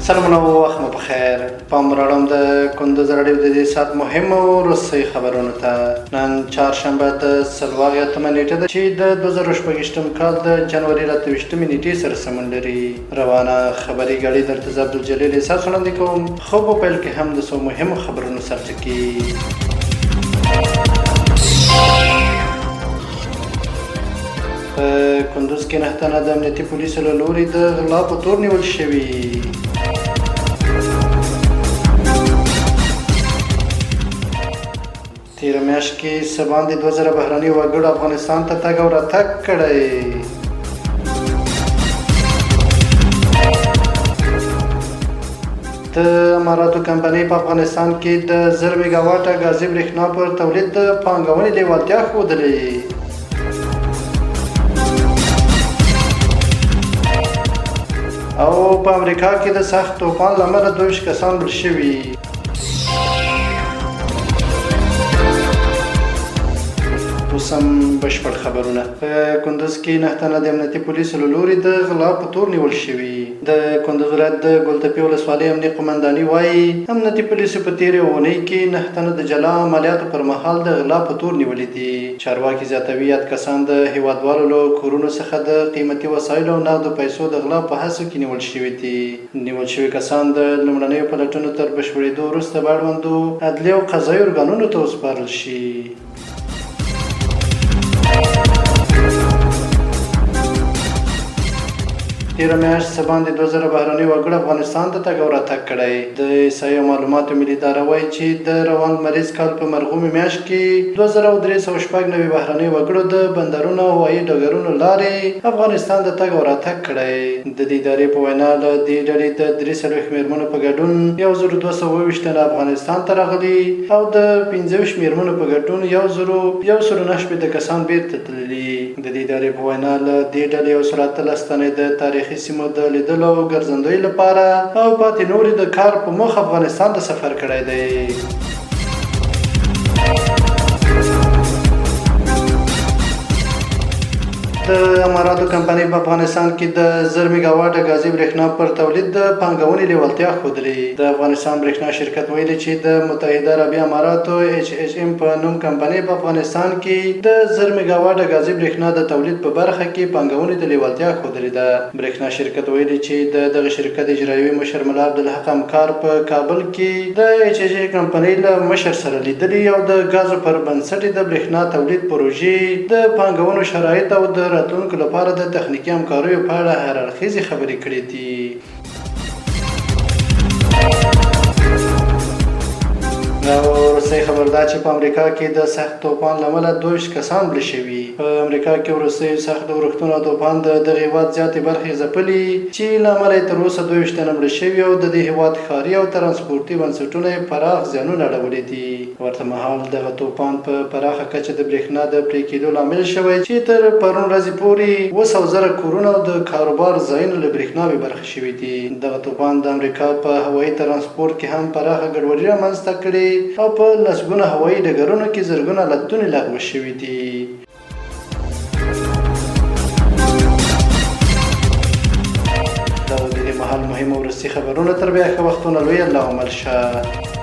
سلامونه او وخت مو بخیر. پام راړم د کندوز راډیو د دې ساعت مهمو وروستۍ خبرونو ته. نن چهارشنبه د 24 نیټه ده چې د 2016 کال د جنوري 28 نیټې سره سمون لري. روانه خبري غړي درته ز عبدالجلیل احساس وړاندې کوم. خو په پیل کې هم د څو مهمو خبرونو سرټکي. کندوز کې 9 تنه د امنیتي پولیسو له لوري د غلا په تور نیول شوي. تیره میاشت کې څه باندې 2000 بهرني وګړو افغانستان ته تګ او راتګ کړی. د اماراتو کمپنۍ په افغانستان کې د 1000 میګاواټه ګازي برېښنا پر تولید د پانګونې لیوالتیا ښودلې. او په امریکا کې د سخت طوفان له امله 22 کسان مړه شوي. اوس هم بشپړ خبرونه. په کندوز کې 9 تنه د امنیتي پولیسو له لوري د غلا په تور نیول شوي. د کندوز ولایت د ګلتپې ولسوالۍ امنیه قومنداني وایي امنیتي پولیسو په تېرې اونۍ کې 9 تنه د جلا عملیاتو پر مهال د غلا په تور نیولي دي. چارواکي زیاتوي یاد کسان د هیوادوالو له کورونو څخه د قیمتي وسایلو او نغدو پیسو د غلا په هڅو کې نیول شوي دي. نیول شوي کسان د لومړنیو پلټنو تر بشپړېدو وروسته به اړوندو عدلي او قضایي ارګانونو ته وسپارل شي. تیره میاشت څه باندې 2000 بهرني وګړو افغانستان ته تګ او راتګ کړی. د احصایې معلوماتو ملي اداره وایي چې د روان لمریز کال په مرغومې میاشت کې 2396 بهرني وګړو د بندرونو او هوایي ډګرونو لارې افغانستان ته تګ او راتګ کړی. د دې ادارې په وینا له دې ډلې د 43 میرمنو په ګډون 1222 تنه افغانستان ته راغلي او د 25 میرمنو په ګډون 1109 کسان بیرته تللي. د دې ادارې په وینا له دې ډلې 113 تنه د تاریخي سیمو د لیدلو او ګرځندوی لپاره او پاتې نورې د کار په موخه افغانستان ته سفر کړی دی. د اماراتو کمپنۍ په افغانستان کې د 1000 میګاواټه ګازي برېښنا پر تولید د پانګونې لیوالتیا ښودلې. د افغانستان برېښنا شرکت ویلي چې د متحده عربي اماراتو HHM په نوم کمپنۍ په افغانستان کې د 1000 میګاواټه ګازي برېښنا د تولید په برخه کې پانګونې د لیوالتیا ښودلې ده. برېښنا شرکت ویلي چې دغه شرکت اجرایوي مشر ملا عبدالحق همکار په کابل کې د HHM کمپنۍ له مشر سره لیدلي او د ګازو پر بنسټ د برېښنا تولید پروژې د پانګونو شرایط او د راتلونکو لپاره د تخنیکي همکاریو په اړه هر اړخیزې خبرې کړې دي. وروستۍ خبر دا چې په امریکا کې د سخت طوفان له امله 22 کسان مړه شوي. په امریکا کې وروستیو سخت اورښتونو او طوفان د دغه هېواد زیاتې برخې ځپلي چې له امله یې تر اوسه 22 تنه مړه شوي او د دې هېواد ښاري او ترانسپورتي بنسټونه یې پراخ زیانونه اړولي دي. ورته مهال دغه طوفان په پراخه کچه د برېښنا د پرې کېدو لامل شوی چې تر پرون ورځې پورې 200,000 کورونه او د کاروبار ځایونه له برېښنا بې برخې شوي دي. دغه طوفان د امریکا په هوایي ترانسپورت کې هم پراخه ګډوډي رامنځته کړې او په لسګونه هوایي ډګرونو کې زرګونه الوتنې لغوه شوي دي. دا د دې مهال مهمه وروستي خبرونه. تر بیا ښه وختونه لوی الله عمل شه.